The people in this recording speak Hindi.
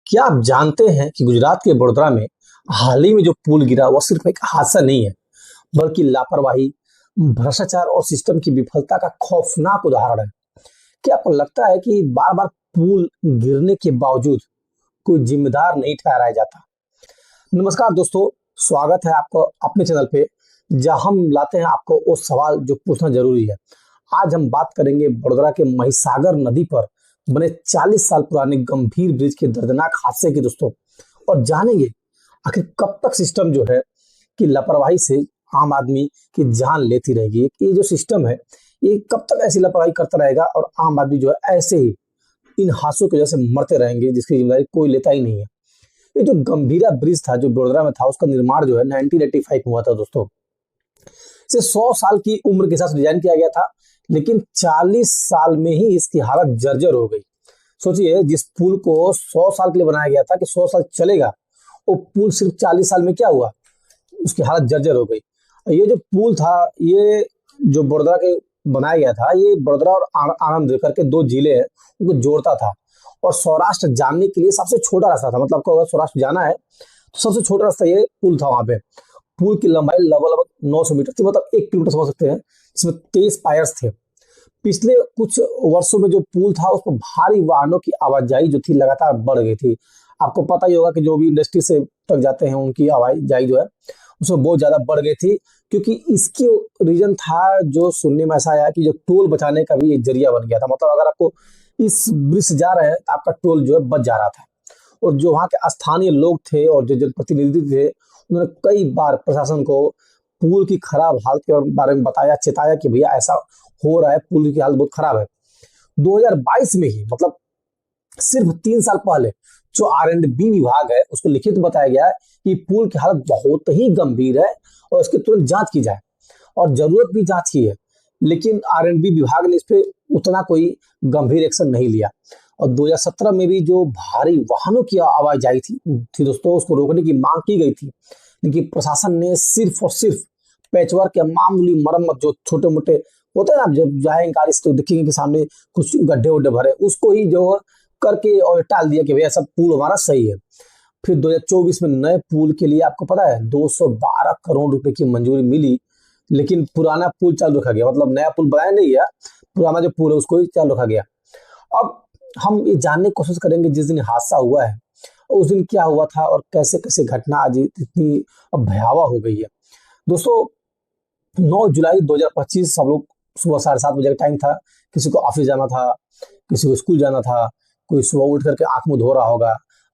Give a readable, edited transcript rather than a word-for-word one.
क्या आप जानते हैं कि गुजरात के वडोदरा में हाल ही में जो पुल गिरा वह सिर्फ एक हादसा नहीं है, बल्कि लापरवाही, भ्रष्टाचार और सिस्टम की विफलता का खौफनाक उदाहरण है। क्या आपको लगता है कि बार बार पुल गिरने के बावजूद कोई जिम्मेदार नहीं ठहराया जाता? नमस्कार दोस्तों, स्वागत है आपको अपने चैनल पे, जहां हम लाते हैं आपको वो सवाल जो पूछना जरूरी है। आज हम बात करेंगे वडोदरा के महिसागर नदी पर बने 40 साल पुराने गंभीर ब्रिज के दर्दनाक हादसे की दोस्तों, और जानेंगे आखिर कब तक सिस्टम जो है कि लापरवाही से आम आदमी की जान लेती रहेगी। ये जो सिस्टम है ये कब तक ऐसी लापरवाही करता रहेगा और आम आदमी जो है ऐसे ही इन हादसों की वजह से मरते रहेंगे, जिसकी जिम्मेदारी कोई लेता ही नहीं है। ये जो गंभीरा ब्रिज था जो वडोदरा में था, उसका निर्माण जो है 1985 में हुआ था दोस्तों। इसे 100 साल की उम्र के साथ डिजाइन किया गया था, लेकिन 40 साल में ही इसकी हालत जर्जर हो गई। सोचिए, जिस पुल को 100 साल के लिए बनाया गया था कि 100 साल चलेगा, वो पुल सिर्फ 40 साल में क्या हुआ, उसकी हालत जर्जर हो गई। ये जो पुल था, ये जो वडोदरा के बनाया गया था, ये वडोदरा और आनंद करके दो जिले हैं, उनको जोड़ता था। और सौराष्ट्र जाने के लिए सबसे छोटा रास्ता था। मतलब आपको अगर सौराष्ट्र जाना है तो सबसे छोटा रास्ता ये पुल था। वहां पे पुल की लंबाई लगभग 900 मीटर थी, मतलब 1 किलोमीटर समझ सकते हैं। इसमें 23 पायर्स थे। पिछले कुछ वर्षों में जो पुल था उस पर भारी वाहनों की आवाजाही जो थी लगातार बढ़ गई थी। आपको पता ही होगा कि जो भी इंडस्ट्री से तक जाते हैं उनकी आवाजाही जो है उसमें बहुत ज्यादा बढ़ गई थी, क्योंकि इसके रीजन था, जो सुनने में ऐसा आया कि जो टोल बचाने का भी एक जरिया बन गया था। मतलब अगर आपको इस ब्रिज से जा रहे हैं तो आपका टोल जो है बच जा रहा था। और जो वहाँ के स्थानीय लोग थे और जो जनप्रतिनिधि थे, उन्होंने कई बार प्रशासन को पुल की खराब हालत के बारे में बताया, चेताया कि भैया ऐसा हो रहा है, पुल की हालत बहुत खराब है। 2022 में ही, मतलब सिर्फ 3 साल पहले, जो R&B विभाग है उसको लिखित बताया गया है कि पुल की हालत बहुत ही गंभीर है और इसकी तुरंत जांच की जाए। और जरूरत भी जांच की है, लेकिन R&B विभाग ने इस पे उतना कोई गंभीर एक्शन नहीं लिया। और 2017 में भी जो भारी वाहनों की आवाजाही थी दोस्तों, उसको रोकने की मांग की गई थी, लेकिन प्रशासन ने सिर्फ और सिर्फ पैचवर्क या मामूली मरम्मत, जो छोटे मोटे होते हैं ना, जब जाएंगे गाड़ी से तो देखेंगे कि सामने कुछ गड्ढे उड्ढे भरे, उसको ही जो करके और टाल दिया कि भैया सब पुल हमारा सही है। फिर 2024 में नए पुल के लिए आपको पता है 212 करोड़ रुपए की मंजूरी मिली, लेकिन पुराना पुल चालू रखा गया। मतलब नया पुल बनाया नहीं गया, पुराना जो पुल है उसको ही चालू रखा गया। अब हम ये जानने की कोशिश करेंगे जिस दिन हादसा हुआ है उस दिन क्या हुआ था और कैसे कैसे घटना आज इतनी अब भयावह हो गई है। दोस्तों, 9 जुलाई 2025 सब लोग सुबह 7:30 बजे का टाइम था। किसी को ऑफिस जाना था, किसी को स्कूल जाना था, कोई सुबह उठ करके आंख मुंह धो रहा होगा,